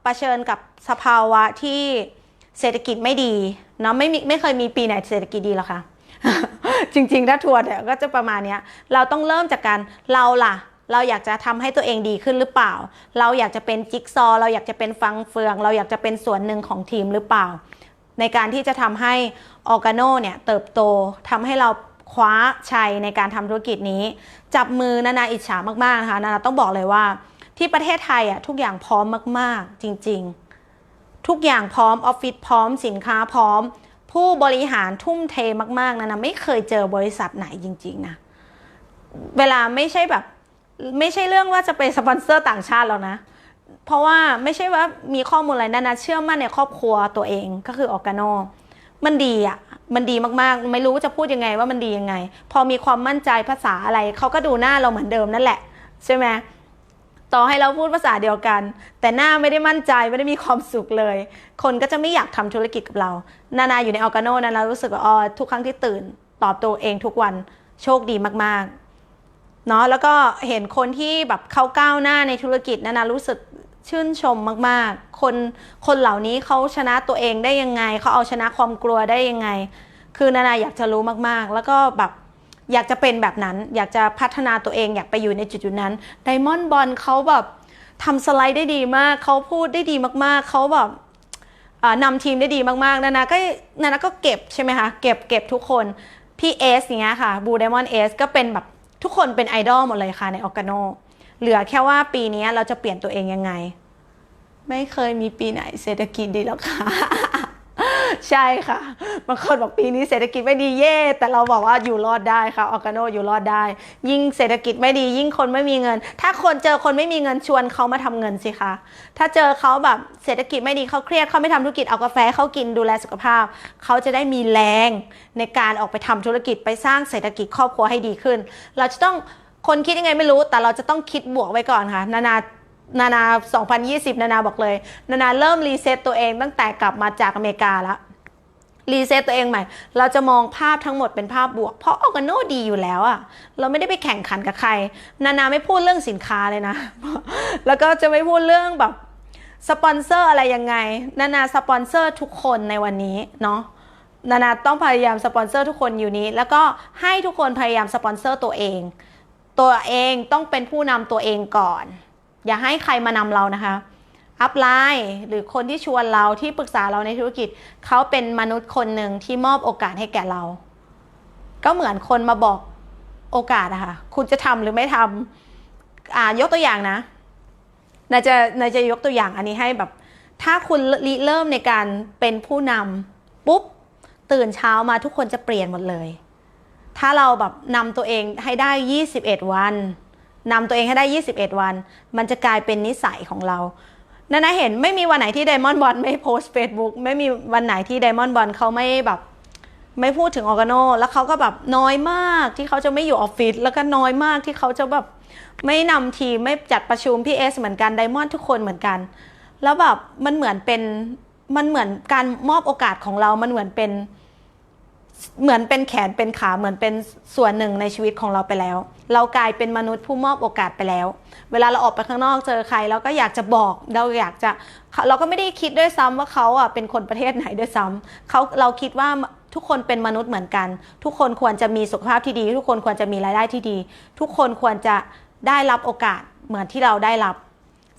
เผชิญกับสภาวะที่เศรษฐกิจไม่ดีเนาะไม่เคยมีปีไหนเศรษฐกิจดีหรอกค่ะ จริงๆถ้าทัวร์เนี่ยก็จะประมาณนี้เราต้องเริ่มจากการเราล่ะเราอยากจะทำให้ตัวเองดีขึ้นหรือเปล่าเราอยากจะเป็นจิ๊กซอเราอยากจะเป็นฟังเฟืองเราอยากจะเป็นส่วนหนึ่งของทีมหรือเปล่าในการที่จะทำให้ออร์แกโนเนี่ยเติบโตทำให้เราคว้าชัยในการทำธุรกิจนี้จับมือนานาอิจฉามากๆนะคะนานาต้องบอกเลยว่าที่ประเทศไทยทุกอย่างพร้อมมากๆจริงๆทุกอย่างพร้อมออฟฟิศพร้อมสินค้าพร้อมผู้บริหารทุ่มเทมากๆนะไม่เคยเจอบริษัทไหนจริงๆนะเวลาไม่ใช่เรื่องว่าจะเป็นสปอนเซอร์ต่างชาติแล้วนะเพราะว่าไม่ใช่ว่ามีข้อมูลอะไรนะเชื่อมั่นในครอบครัวตัวเองก็คือออร์แกโนมันดีมันดีมากๆไม่รู้จะพูดยังไงว่ามันดียังไงพอมีความมั่นใจภาษาอะไรเขาก็ดูหน้าเราเหมือนเดิมนั่นแหละใช่ไหมต่อให้เราพูดภาษาเดียวกันแต่หน้าไม่ได้มั่นใจไม่ได้มีความสุขเลยคนก็จะไม่อยากทำธุรกิจกับเรานาอยู่ในออร์แกโนนารู้สึกว่าทุกครั้งที่ตื่นตอบตัวเองทุกวันโชคดีมากๆเนาะแล้วก็เห็นคนที่แบบเขาก้าวหน้าในธุรกิจนารู้สึกชื่นชมมากๆคนเหล่านี้เขาชนะตัวเองได้ยังไงเขาเอาชนะความกลัวได้ยังไงคือนาอยากจะรู้มากๆแล้วก็แบบอยากจะเป็นแบบนั้นอยากจะพัฒนาตัวเองอยากไปอยู่ในจุดนั้นไดมอนด์บอลเขาแบบทำสไลด์ได้ดีมากเขาพูดได้ดีมากๆเขาแบบนำทีมได้ดีมากๆนานาก็เก็บใช่ไหมคะเก็บทุกคนพี่เอสอย่างเงี้ยค่ะบูไดมอนด์เอสก็เป็นแบบทุกคนเป็นไอดอลหมดเลยค่ะในออร์แกโนเหลือแค่ว่าปีนี้เราจะเปลี่ยนตัวเองยังไงไม่เคยมีปีไหนเศรษฐกิจดีหรอกค่ะ ใช่ค่ะบางคนบอกปีนี้เศรษฐกิจไม่ดีเย่แต่เราบอกว่าอยู่รอดได้ค่ะออร์แกโนอยู่รอดได้ยิ่งเศรษฐกิจไม่ดียิ่งคนไม่มีเงินถ้าคนเจอคนไม่มีเงินชวนเขามาทำเงินสิคะถ้าเจอเขาแบบเศรษฐกิจไม่ดีเขาเครียดเขาไม่ทำธุรกิจเอากาแฟเขากินดูแลสุขภาพเขาจะได้มีแรงในการออกไปทำธุรกิจไปสร้างเศรษฐกิจครอบครัวให้ดีขึ้นเราจะต้องคนคิดยังไงไม่รู้แต่เราจะต้องคิดบวกไว้ก่อนค่ะนา2020นาบอกเลยนาเริ่มรีเซ็ตตัวเองตั้งแต่กลับมาจากอเมริกาแล้วรีเซ็ตตัวเองใหม่เราจะมองภาพทั้งหมดเป็นภาพบวกเพราะออร์แกโนดีอยู่แล้วเราไม่ได้ไปแข่งขันกับใครนาไม่พูดเรื่องสินค้าเลยนะแล้วก็จะไม่พูดเรื่องแบบสปอนเซอร์อะไรยังไงนาสปอนเซอร์ทุกคนในวันนี้เนาะนาต้องพยายามสปอนเซอร์ทุกคนอยู่นี้แล้วก็ให้ทุกคนพยายามสปอนเซอร์ตัวเองต้องเป็นผู้นำตัวเองก่อนอย่าให้ใครมานำเรานะคะอัพไลน์หรือคนที่ชวนเราที่ปรึกษาเราในธุรกิจเขาเป็นมนุษย์คนหนึ่งที่มอบโอกาสให้แก่เราก็เหมือนคนมาบอกโอกาสอะค่ะคุณจะทำหรือไม่ทำยกตัวอย่างนะนายจะยกตัวอย่างอันนี้ให้แบบถ้าคุณเริ่มในการเป็นผู้นำปุ๊บตื่นเช้ามาทุกคนจะเปลี่ยนหมดเลย ถ้าเราแบบนำตัวเองให้ได้21วันนำตัวเองให้ได้21วันมันจะกลายเป็นนิสัยของเรานั่นนะเห็นไม่มีวันไหนที่ไดมอนด์บอลไม่โพสต์ Facebook ไม่มีวันไหนที่ไดมอนด์บอลเขาไม่แบบไม่พูดถึงออร์แกโนแล้วเขาก็แบบน้อยมากที่เขาจะไม่อยู่ออฟฟิศแล้วก็น้อยมากที่เขาจะแบบไม่นำทีมไม่จัดประชุมพี่เอสเหมือนกันไดมอนด์ทุกคนเหมือนกันแล้วแบบมันเหมือนการมอบโอกาสของเรามันเหมือนเป็นแขนเป็นขาเหมือนเป็นส่วนหนึ่งในชีวิตของเราไปแล้วเรากลายเป็นมนุษย์ผู้มอบโอกาสไปแล้วเวลาเราออกไปข้างนอกเจอใครเราก็อยากจะบอกเราก็ไม่ได้คิดด้วยซ้ำว่าเขาอ่ะเป็นคนประเทศไหนด้วยซ้ำเราคิดว่าทุกคนเป็นมนุษย์เหมือนกันทุกคนควรจะมีสุขภาพที่ดีทุกคนควรจะมีรายได้ที่ดีทุกคนควรจะได้รับโอกาสเหมือนที่เราได้รับ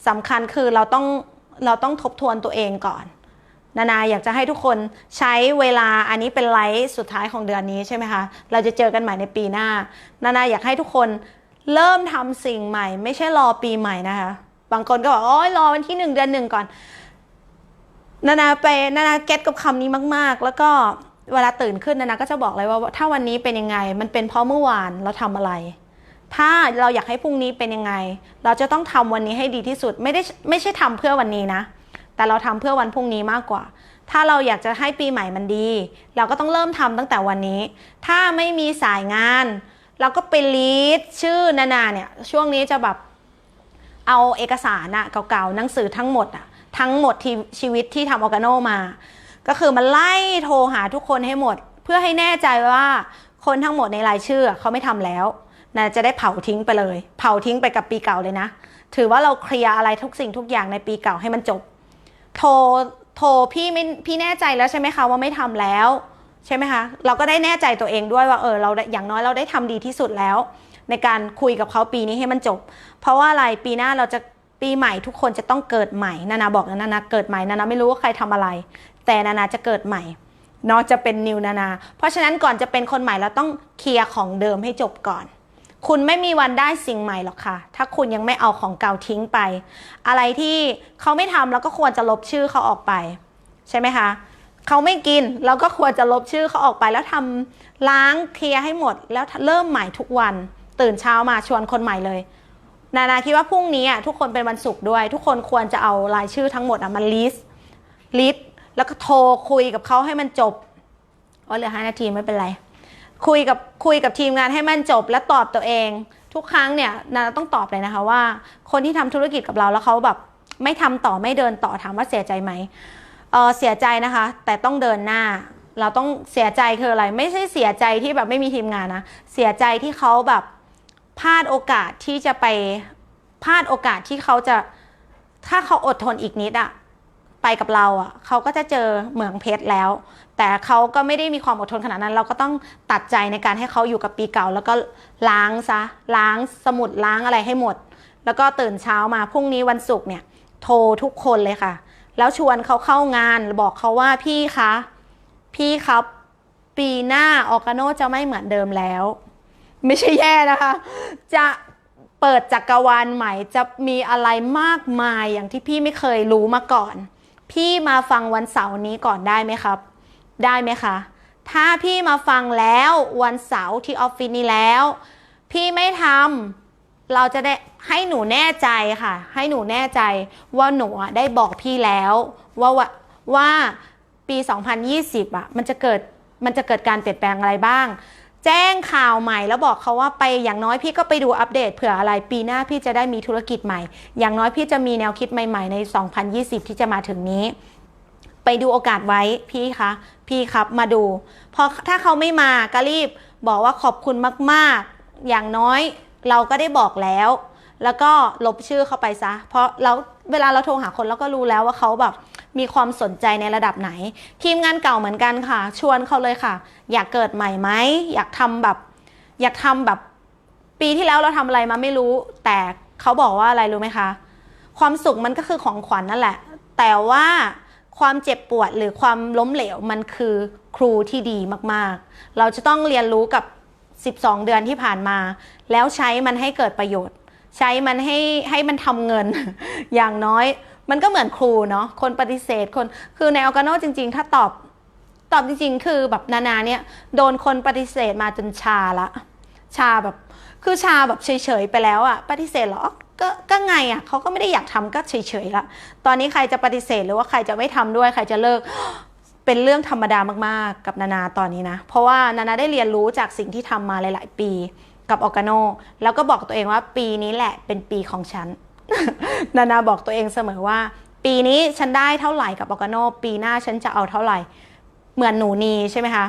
สำคัญคือเราต้องทบทวนตัวเองก่อนนาอยากจะให้ทุกคนใช้เวลาอันนี้เป็นไลฟ์สุดท้ายของเดือนนี้ใช่ไหมคะเราจะเจอกันใหม่ในปีหน้านาอยากให้ทุกคนเริ่มทำสิ่งใหม่ไม่ใช่รอปีใหม่นะคะบางคนก็บอกโอ้ยรอวันที่1 เดือน 1ก่อนนาเก็ตกับคำนี้มากๆแล้วก็เวลาตื่นขึ้นนาก็จะบอกเลยว่าถ้าวันนี้เป็นยังไงมันเป็นเพราะเมื่อวานเราทำอะไรถ้าเราอยากให้พรุ่งนี้เป็นยังไงเราจะต้องทำวันนี้ให้ดีที่สุดไม่ใช่ทำเพื่อวันนี้นะแต่เราทำเพื่อวันพรุ่งนี้มากกว่าถ้าเราอยากจะให้ปีใหม่มันดีเราก็ต้องเริ่มทำตั้งแต่วันนี้ถ้าไม่มีสายงานเราก็ไปลีดชื่อนาเนี่ยช่วงนี้จะแบบเอาเอกสารอะเก่าๆหนังสือทั้งหมดที่ชีวิตที่ทำออร์แกโนมาก็คือมาไล่โทรหาทุกคนให้หมดเพื่อให้แน่ใจว่าคนทั้งหมดในรายชื่อเขาไม่ทำแล้วนะจะได้เผาทิ้งไปเลยเผาทิ้งไปกับปีเก่าเลยนะถือว่าเราเคลียร์อะไรทุกสิ่งทุกอย่างในปีเก่าให้มันจบโทรพี่แน่ใจแล้วใช่ไหมคะว่าไม่ทำแล้วใช่ไหมคะเราก็ได้แน่ใจตัวเองด้วยว่าเราอย่างน้อยเราได้ทำดีที่สุดแล้วในการคุยกับเขาปีนี้ให้มันจบเพราะว่าอะไรปีหน้าเราจะปีใหม่ทุกคนจะต้องเกิดใหม่นาบอกนาเกิดใหม่นาไม่รู้ว่าใครทำอะไรแต่นาจะเกิดใหม่เนาะจะเป็นนิวนาเพราะฉะนั้นก่อนจะเป็นคนใหม่เราต้องเคลียร์ของเดิมให้จบก่อนคุณไม่มีวันได้สิ่งใหม่หรอกค่ะถ้าคุณยังไม่เอาของเก่าทิ้งไปอะไรที่เขาไม่ทำเราก็ควรจะลบชื่อเขาออกไปใช่ไหมคะเขาไม่กินเราก็ควรจะลบชื่อเขาออกไปแล้วทำล้างเคลียร์ให้หมดแล้วเริ่มใหม่ทุกวันตื่นเช้ามาชวนคนใหม่เลยนาคิดว่าพรุ่งนี้ทุกคนเป็นวันศุกร์ด้วยทุกคนควรจะเอารายชื่อทั้งหมดมาลิสต์แล้วก็โทรคุยกับเขาให้มันจบเหลือ5 นาทีไม่เป็นไรคุยกับทีมงานให้มันจบและตอบตัวเองทุกครั้งเนี่ยนาต้องตอบเลยนะคะว่าคนที่ทำธุรกิจกับเราแล้วเขาแบบไม่ทำต่อไม่เดินต่อถามว่าเสียใจไหมเสียใจนะคะแต่ต้องเดินหน้าเราต้องเสียใจคืออะไรไม่ใช่เสียใจที่แบบไม่มีทีมงานนะเสียใจที่เขาแบบพลาดโอกาสที่จะไปพลาดโอกาสที่เขาจะถ้าเขาอดทนอีกนิดอะไปกับเราอะเขาก็จะเจอเหมืองเพชรแล้วแต่เขาก็ไม่ได้มีความอดทนขนาดนั้นเราก็ต้องตัดใจในการให้เขาอยู่กับปีเก่าแล้วก็ล้างสมุดล้างอะไรให้หมดแล้วก็ตื่นเช้ามาพรุ่งนี้วันศุกร์เนี่ยโทรทุกคนเลยค่ะแล้วชวนเขาเข้างานบอกเขาว่าพี่ครับปีหน้าออร์แกโนจะไม่เหมือนเดิมแล้วไม่ใช่แย่นะคะจะเปิดจักรวาลใหม่จะมีอะไรมากมายอย่างที่พี่ไม่เคยรู้มาก่อนพี่มาฟังวันเสาร์นี้ก่อนได้ไหมครับได้ไหมคะถ้าพี่มาฟังแล้ววันเสาร์ที่ออฟฟิศนี้แล้วพี่ไม่ทำเราจะได้ให้หนูแน่ใจค่ะให้หนูแน่ใจว่าหนูได้บอกพี่แล้วว่าปี2020มันจะเกิดการเปลี่ยนแปลงอะไรบ้างแจ้งข่าวใหม่แล้วบอกเขาว่าไปอย่างน้อยพี่ก็ไปดูอัปเดตเผื่ออะไรปีหน้าพี่จะได้มีธุรกิจใหม่อย่างน้อยพี่จะมีแนวคิดใหม่ๆใน2020ที่จะมาถึงนี้ไปดูโอกาสไว้พี่ครับมาดูพอถ้าเขาไม่มาก็รีบบอกว่าขอบคุณมากๆอย่างน้อยเราก็ได้บอกแล้วก็ลบชื่อเขาไปซะเพราะเวลาเราโทรหาคนเราก็รู้แล้วว่าเขาแบบมีความสนใจในระดับไหนทีมงานเก่าเหมือนกันค่ะชวนเขาเลยค่ะอยากเกิดใหม่ไหมอยากทำแบบปีที่แล้วเราทำอะไรมาไม่รู้แต่เขาบอกว่าอะไรรู้ไหมคะความสุขมันก็คือของขวัญนั่นแหละแต่ว่าความเจ็บปวดหรือความล้มเหลวมันคือครูที่ดีมากๆเราจะต้องเรียนรู้กับ12 เดือนที่ผ่านมาแล้วใช้มันให้เกิดประโยชน์ใช้มันให้มันทำเงิน อย่างน้อยมันก็เหมือนครูเนาะคนปฏิเสธคือในออร์แกโนจริงๆถ้าต ตอบจริงๆคือแบบนานาเนี่ยโดนคนปฏิเสธมาจนชาละชาแบบคือชาแบบเฉยๆไปแล้วอะปฏิเสธเหรอก็ไงอะเขาก็ไม่ได้อยากทำก็เฉยๆละตอนนี้ใครจะปฏิเสธหรือว่าใครจะไม่ทำด้วยใครจะเลิกเป็นเรื่องธรรมดามากๆกับนานาตอนนี้นะเพราะว่านานาได้เรียนรู้จากสิ่งที่ทำมาหลายๆปีกับออร์แกโนแล้วก็บอกตัวเองว่าปีนี้แหละเป็นปีของฉัน นานาบอกตัวเองเสมอว่าปีนี้ฉันได้เท่าไหร่กับออร์แกโนปีหน้าฉันจะเอาเท่าไหร่เหมือนหนูนีใช่ไหมคะ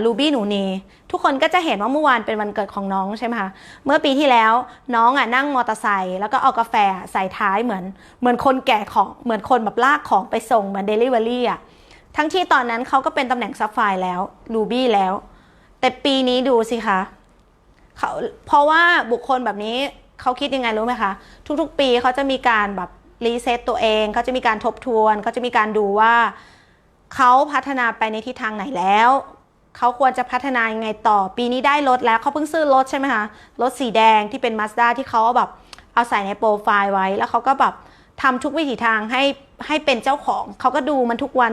ลูบี้หนูนีทุกคนก็จะเห็นว่าเมื่อวานเป็นวันเกิดของน้องใช่ไหมคะเมื่อปีที่แล้วน้องนั่งมอเตอร์ไซค์แล้วก็เอากาแฟใส่ท้ายเหมือนคนแก่ของเหมือนคนแบบลากของไปส่งเหมือนเดลิเวอรี่ทั้งที่ตอนนั้นเขาก็เป็นตำแหน่งซับไฟร์แล้วลูบี้แล้วแต่ปีนี้ดูสิคะเขาเพราะว่าบุคคลแบบนี้เขาคิดยังไงรู้ไหมคะทุกๆปีเขาจะมีการแบบรีเซ็ตตัวเองเขาจะมีการทบทวนเขาจะมีการดูว่าเขาพัฒนาไปในทิศทางไหนแล้วเขาควรจะพัฒนายังไงต่อปีนี้ได้รถแล้วเขาเพิ่งซื้อรถใช่ไหมคะรถสีแดงที่เป็น Mazda ที่เขาแบบเอาใส่ในโปรไฟล์ไว้แล้วเขาก็แบบทำทุกวิถีทางให้เป็นเจ้าของเขาก็ดูมันทุกวัน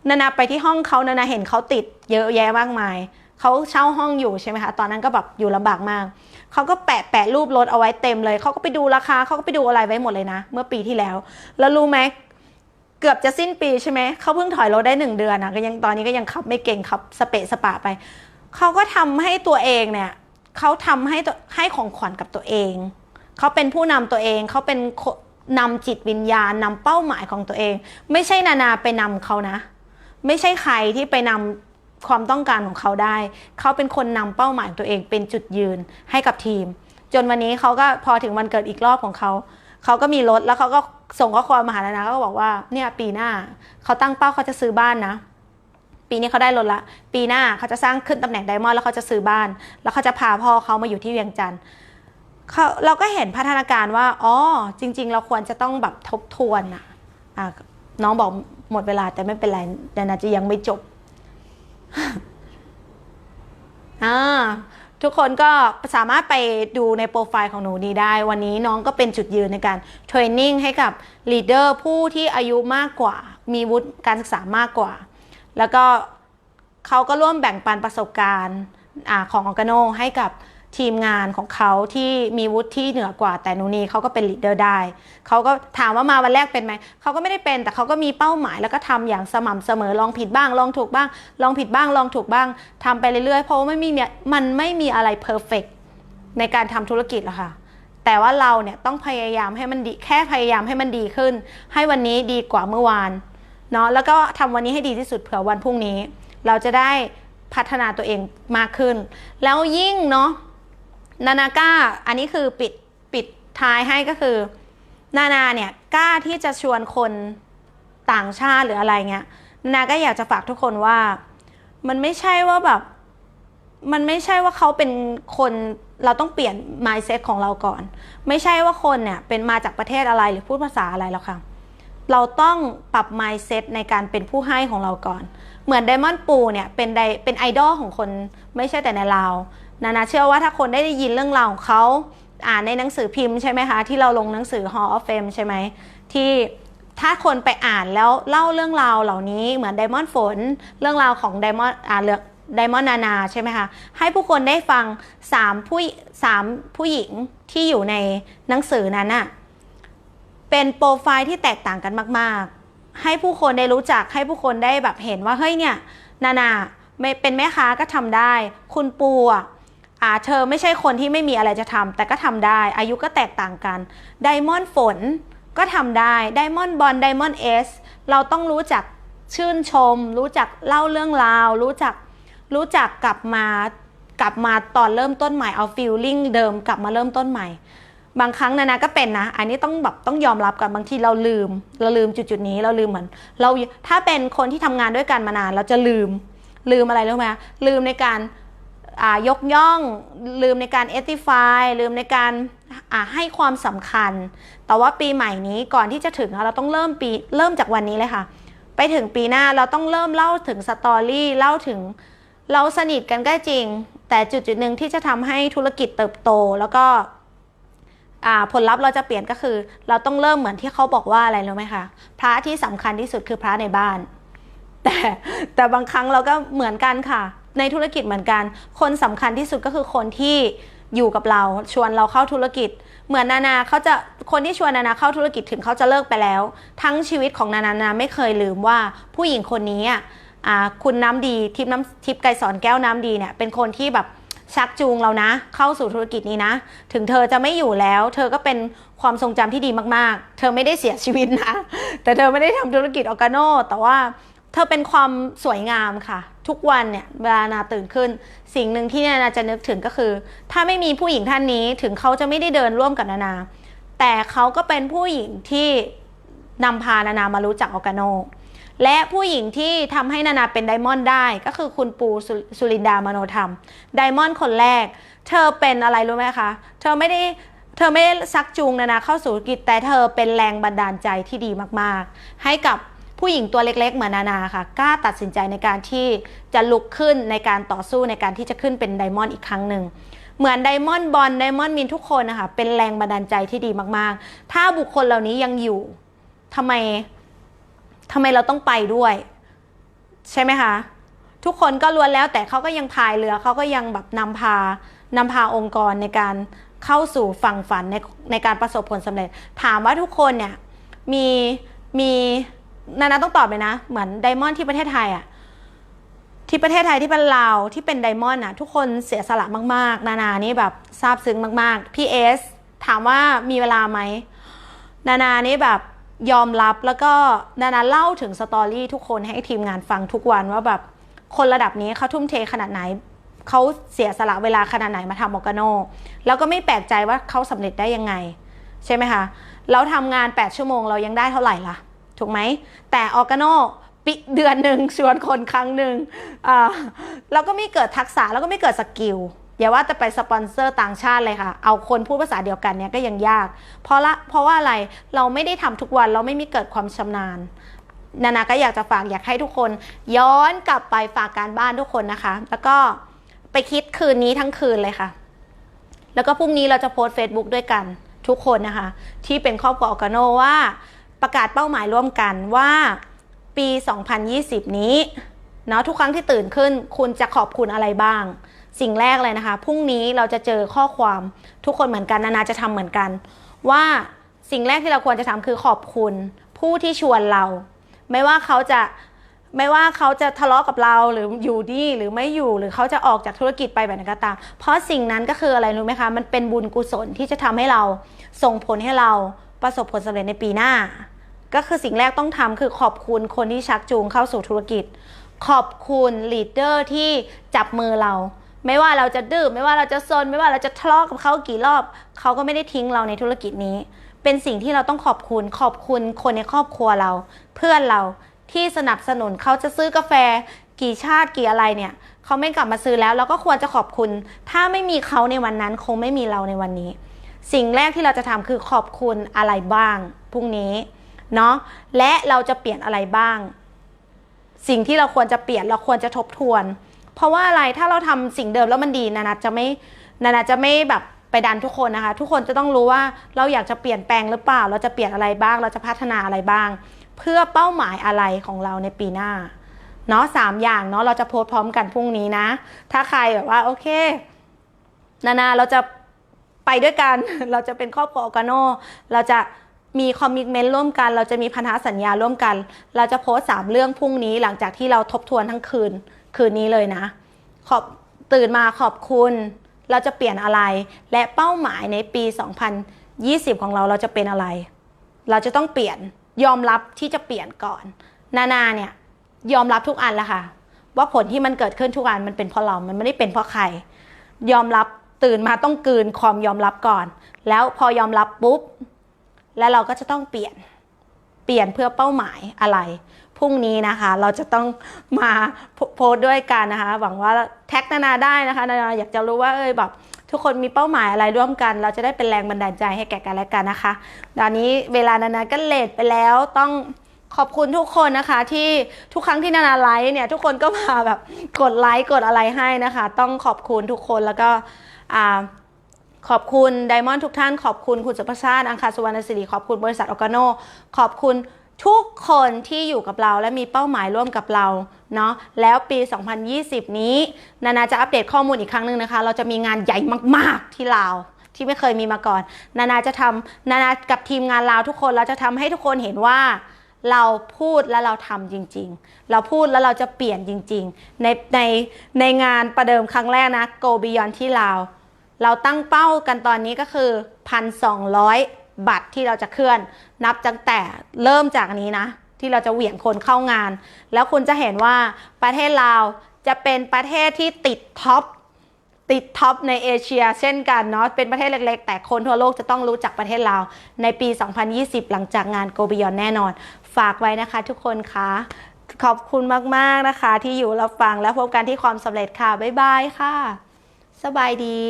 นานาไปที่ห้องเขานานาเห็นเขาติดเยอะแยะมากมายเขาเช่าห้องอยู่ใช่ไหมคะตอนนั้นก็แบบอยู่ลำบากมากเขาก็แปะรูปรถเอาไว้เต็มเลยเขาก็ไปดูราคาเขาก็ไปดูอะไรไว้หมดเลยนะเมื่อปีที่แล้วรู้ไหมเกือบจะสิ้นปีใช่ไหมเขาเพิ่งถอยรถได้1 เดือนก็ยังตอนนี้ก็ยังขับไม่เก่งขับสเปะสปะไปเขาก็ทำให้ตัวเองเนี่ยเขาทำให้ของขวัญกับตัวเองเขาเป็นผู้นำตัวเองเขาเป็นนำจิตวิญญาณนำเป้าหมายของตัวเองไม่ใช่นานาไปนำเขานะไม่ใช่ใครที่ไปนำความต้องการของเขาได้เขาเป็นคนนำเป้าหมายของตัวเองเป็นจุดยืนให้กับทีมจนวันนี้เขาก็พอถึงวันเกิดอีกรอบของเขาเขาก็มีรถแล้วเขาก็ส่งข้อความมาหานานาก็บอกว่าเนี่ยปีหน้าเขาตั้งเป้าเขาจะซื้อบ้านนะปีนี้เขาได้รถละปีหน้าเขาจะสร้างขึ้นตำแหน่งไดมอนด์แล้วเขาจะซื้อบ้านแล้วเขาจะพาพ่อเขามาอยู่ที่เวียงจันทร์เราก็เห็นพัฒนาการว่าอ๋อจริงๆเราควรจะต้องแบบทบทวนน้องบอกหมดเวลาแต่ไม่เป็นไรนานาจะยังไม่จบ ทุกคนก็สามารถไปดูในโปรไฟล์ของหนูนี้ได้วันนี้น้องก็เป็นจุดยืนในการเทรนนิ่งให้กับลีดเดอร์ผู้ที่อายุมากกว่ามีวุฒิการศึกษามากกว่าแล้วก็เขาก็ร่วมแบ่งปันประสบการณ์ของออร์แกโนให้กับทีมงานของเขาที่มีวุฒิที่เหนือกว่าแต่หนูนีเขาก็เป็นลีดเดอร์ได้เขาก็ถามว่ามาวันแรกเป็นไหมเขาก็ไม่ได้เป็นแต่เขาก็มีเป้าหมายแล้วก็ทำอย่างสม่ำเสมอลองผิดบ้างลองถูกบ้างลองผิดบ้างลองถูกบ้างทำไปเรื่อยๆเพราะว่ามันไม่มีอะไรเพอร์เฟกต์ในการทำธุรกิจหรอกค่ะแต่ว่าเราเนี่ยต้องพยายามให้มันดีแค่พยายามให้มันดีขึ้นให้วันนี้ดีกว่าเมื่อวานเนาะแล้วก็ทำวันนี้ให้ดีที่สุดเผื่อวันพรุ่งนี้เราจะได้พัฒนาตัวเองมากขึ้นแล้วยิ่งเนาะนานาก้าอันนี้คือปิดท้ายให้ก็คือนานาเนี่ยกล้าที่จะชวนคนต่างชาติหรืออะไรเงี้ยนานาก็อยากจะฝากทุกคนว่ามันไม่ใช่ว่าแบบมันไม่ใช่ว่าเขาเป็นคนเราต้องเปลี่ยน mindset ของเราก่อนไม่ใช่ว่าคนเนี่ยเป็นมาจากประเทศอะไรหรือพูดภาษาอะไรแล้วค่ะเราต้องปรับ mindset ในการเป็นผู้ให้ของเราก่อนเหมือนไดมอนด์ปูเนี่ยเป็นไอดอลของคนไม่ใช่แต่ในลาวนานาเชื่อว่าถ้าคนได้ยินเรื่องราวของเขาอ่านในหนังสือพิมพ์ใช่ไหมคะที่เราลงหนังสือ Hall of Fame ใช่ไหมที่ถ้าคนไปอ่านแล้วเล่าเรื่องราวเหล่านี้เหมือนไดมอนด์ฝนเรื่องราวของไดมอนด์นานาใช่ไหมคะให้ผู้คนได้ฟัง3ผู้หญิงที่อยู่ในหนังสือนั้นน่ะเป็นโปรไฟล์ที่แตกต่างกันมากๆให้ผู้คนได้รู้จักให้ผู้คนได้แบบเห็นว่าเฮ้ยเนี่ยนาเป็นแม่ค้าก็ทำได้คุณปูเธอไม่ใช่คนที่ไม่มีอะไรจะทำแต่ก็ทำได้อายุก็แตกต่างกันไดมอนด์ฝนก็ทำได้ไดมอนด์บอลไดมอนด์เอสเราต้องรู้จักชื่นชมรู้จักเล่าเรื่องราวรู้จักกลับมาตอนเริ่มต้นใหม่เอาฟีลลิ่งเดิมกลับมาเริ่มต้นใหม่บางครั้งนานาก็เป็นนะอันนี้ต้องยอมรับกันบางทีเราลืมจุดนี้เราลืมเหมือนเราถ้าเป็นคนที่ทำงานด้วยกันมานานเราจะลืมอะไรรู้ไหมลืมในการยกย่องลืมในการ edify ลืมในการให้ความสำคัญแต่ว่าปีใหม่นี้ก่อนที่จะถึงเราต้องเริ่มจากวันนี้เลยค่ะไปถึงปีหน้าเราต้องเริ่มเล่าถึงสตอรี่เล่าถึงเราสนิทกันก็จริงแต่จุดหนึ่งที่จะทำให้ธุรกิจเติบโตแล้วก็ผลลัพธ์เราจะเปลี่ยนก็คือเราต้องเริ่มเหมือนที่เขาบอกว่าอะไรรู้ไหมคะพระที่สำคัญที่สุดคือพระในบ้าน แต่แต่บางครั้งเราก็เหมือนกันค่ะในธุรกิจเหมือนกันคนสำคัญที่สุดก็คือคนที่อยู่กับเราชวนเราเข้าธุรกิจเหมือนนานาเขาจะคนที่ชวนนานาเข้าธุรกิจถึงเขาจะเลิกไปแล้วทั้งชีวิตของนานาไม่เคยลืมว่าผู้หญิงคนนี้คุณน้ำดีทิพย์ไกรสอนแก้วน้ำดีเนี่ยเป็นคนที่แบบชักจูงเรานะเข้าสู่ธุรกิจนี้นะถึงเธอจะไม่อยู่แล้วเธอก็เป็นความทรงจำที่ดีมากๆเธอไม่ได้เสียชีวิตนะแต่เธอไม่ได้ทำธุรกิจออร์แกโนแต่ว่าเธอเป็นความสวยงามค่ะทุกวันเนี่ยเวลานาตื่นขึ้นสิ่งหนึ่งที่นานาจะนึกถึงก็คือถ้าไม่มีผู้หญิงท่านนี้ถึงเขาจะไม่ได้เดินร่วมกับนานาแต่เขาก็เป็นผู้หญิงที่นำพานานามารู้จักออร์แกโนและผู้หญิงที่ทำให้นานาเป็นไดมอนด์ได้ก็คือคุณปูสุรินดามโนธรรมไดมอนด์คนแรกเธอเป็นอะไรรู้ไหมคะเธอไม่ได้ซักจูงนานาเข้าสู่ธุรกิจแต่เธอเป็นแรงบันดาลใจที่ดีมากๆให้กับผู้หญิงตัวเล็กๆเหมือนนานาค่ะกล้าตัดสินใจในการที่จะลุกขึ้นในการต่อสู้ในการที่จะขึ้นเป็นไดมอนด์อีกครั้งหนึ่งเหมือนไดมอนด์บอลไดมอนด์มินทุกคนนะคะเป็นแรงบันดาลใจที่ดีมากๆถ้าบุคคลเหล่านี้ยังอยู่ทำไมเราต้องไปด้วยใช่ไหมคะทุกคนก็ล้วนแล้วแต่เขาก็ยังพายเรือเขาก็ยังแบบนำพาองค์กรในการเข้าสู่ฝั่งฝันในการประสบผลสำเร็จถามว่าทุกคนเนี่ยมีนานาต้องตอบเลยนะเหมือนไดมอนด์ที่ประเทศไทยที่ประเทศไทยที่เป็นลาวที่เป็นไดมอนด์ทุกคนเสียสละมากๆนานานี่แบบซาบซึ้งมากๆพี่เอสถามว่ามีเวลาไหมนานานี่แบบยอมรับแล้วก็นานาเล่าถึงสตอรี่ทุกคนให้ทีมงานฟังทุกวันว่าแบบคนระดับนี้เขาทุ่มเทขนาดไหนเขาเสียสละเวลาขนาดไหนมาทำออร์แกโนแล้วก็ไม่แปลกใจว่าเขาสำเร็จได้ยังไงใช่ไหมคะเราทำงาน8ชั่วโมงเรายังได้เท่าไหร่ล่ะถูกไหมแต่ออร์แกโนปีเดือนหนึ่งชวนคนครั้งหนึ่งเราก็ไม่เกิดทักษะแล้วก็ไม่เกิดสกิลอย่าว่าแต่ไปสปอนเซอร์ต่างชาติเลยค่ะเอาคนพูดภาษาเดียวกันเนี่ยก็ยังยากเพราะว่าอะไรเราไม่ได้ทำทุกวันเราไม่มีเกิดความชำนาญนานาก็อยากจะฝากอยากให้ทุกคนย้อนกลับไปฝากการบ้านทุกคนนะคะแล้วก็ไปคิดคืนนี้ทั้งคืนเลยค่ะแล้วก็พรุ่งนี้เราจะโพสต์ Facebook ด้วยกันทุกคนนะคะที่เป็นครอบครัวออร์แกโนว่าประกาศเป้าหมายร่วมกันว่าปี 2020 นี้เนาะทุกครั้งที่ตื่นขึ้นคุณจะขอบคุณอะไรบ้างสิ่งแรกเลยนะคะพรุ่งนี้เราจะเจอข้อความทุกคนเหมือนกันนานาจะทำเหมือนกันว่าสิ่งแรกที่เราควรจะทำคือขอบคุณผู้ที่ชวนเราไม่ว่าเขาจะทะเลาะกับเราหรืออยู่ดีหรือไม่อยู่หรือเขาจะออกจากธุรกิจไปแบบไหนก็ตามเพราะสิ่งนั้นก็คืออะไรรู้ไหมคะมันเป็นบุญกุศลที่จะทำให้เราส่งผลให้เราประสบผลสำเร็จในปีหน้าก็คือสิ่งแรกต้องทำคือขอบคุณคนที่ชักจูงเข้าสู่ธุรกิจขอบคุณลีดเดอร์ที่จับมือเราไม่ว่าเราจะดื้อไม่ว่าเราจะซนไม่ว่าเราจะทะเลาะกับเขากี่รอบเขาก็ไม่ได้ทิ้งเราในธุรกิจนี้เป็นสิ่งที่เราต้องขอบคุณคนในครอบครัวเราเพื่อนเราที่สนับสนุนเขาจะซื้อกาแฟกี่ชาติกี่อะไรเนี่ยเขาไม่กลับมาซื้อแล้วเราก็ควรจะขอบคุณถ้าไม่มีเขาในวันนั้นคงไม่มีเราในวันนี้สิ่งแรกที่เราจะทำคือขอบคุณอะไรบ้างพรุ่งนี้เนาะและเราจะเปลี่ยนอะไรบ้างสิ่งที่เราควรจะเปลี่ยนเราควรจะทบทวนเพราะว่าอะไรถ้าเราทำสิ่งเดิมแล้วมันดีนานาจะไม่แบบไปดันทุกคนนะคะทุกคนจะต้องรู้ว่าเราอยากจะเปลี่ยนแปลงหรือเปล่าเราจะเปลี่ยนอะไรบ้างเราจะพัฒนาอะไรบ้างเพื่อเป้าหมายอะไรของเราในปีหน้าเนาะ3อย่างเนาะเราจะโพสต์พร้อมกันพรุ่งนี้นะถ้าใครแบบว่าโอเคนาเราจะไปด้วยกันเราจะเป็นครอบครัวออร์แกโนเราจะมีคอมมิตเมนต์ร่วมกันเราจะมีพันธสัญญาร่วมกันเราจะโพสต์3เรื่องพรุ่งนี้หลังจากที่เราทบทวนทั้งคืนนี้เลยนะตื่นมาขอบคุณเราจะเปลี่ยนอะไรและเป้าหมายในปี 2020 ของเราจะเป็นอะไรเราจะต้องเปลี่ยนยอมรับที่จะเปลี่ยนก่อนนาเนี่ยยอมรับทุกอันแล้วค่ะว่าผลที่มันเกิดขึ้นทุกอันมันเป็นเพราะเรามันไม่ได้เป็นเพราะใครยอมรับตื่นมาต้องกลืนความยอมรับก่อนแล้วพอยอมรับปุ๊บแล้วเราก็จะต้องเปลี่ยนเพื่อเป้าหมายอะไรพรุ่งนี้นะคะเราจะต้องมาโพสต์ด้วยกันนะคะหวังว่าแท็กนาได้นะคะนาอยากจะรู้ว่าแบบทุกคนมีเป้าหมายอะไรร่วมกันเราจะได้เป็นแรงบันดาลใจให้แก่กันและกันนะคะตอนนี้เวลานาก็เลทไปแล้วต้องขอบคุณทุกคนนะคะที่ทุกครั้งที่นาไลฟ์เนี่ยทุกคนก็มาแบบกดไลค์กดอะไรให้นะคะต้องขอบคุณทุกคนแล้วก็ขอบคุณไดมอนด์ทุกท่านขอบคุณคุณสุภชาติอังคารสุวรรณศิริขอบคุณบริษัทออร์แกโนขอบคุณ ทุกคนที่อยู่กับเราและมีเป้าหมายร่วมกับเราเนาะแล้วปี 2020 นี้นานาจะอัปเดตข้อมูลอีกครั้งหนึ่งนะคะเราจะมีงานใหญ่มากๆที่ลาวที่ไม่เคยมีมาก่อนนานาจะทำนานากับทีมงานลาวทุกคนเราจะทำให้ทุกคนเห็นว่าเราพูดและเราทำจริงๆเราพูดแล้วเราจะเปลี่ยนจริงๆในงานประเดิมครั้งแรกนะ Go Beyond ที่ลาวเราตั้งเป้ากันตอนนี้ก็คือ 1,200 บัตรที่เราจะเคลื่อนนับตั้งแต่เริ่มจากนี้นะที่เราจะเหวี่ยงคนเข้างานแล้วคุณจะเห็นว่าประเทศลาวจะเป็นประเทศที่ติดท็อปในเอเชียเช่นกันเนาะเป็นประเทศเล็กๆแต่คนทั่วโลกจะต้องรู้จักประเทศลาวในปี 2020 หลังจากงาน Go Beyond แน่นอนฝากไว้นะคะทุกคนคะขอบคุณมากๆนะคะที่อยู่รับฟังและพบกันที่ความสำเร็จค่ะบ๊ายบายค่ะสบายดี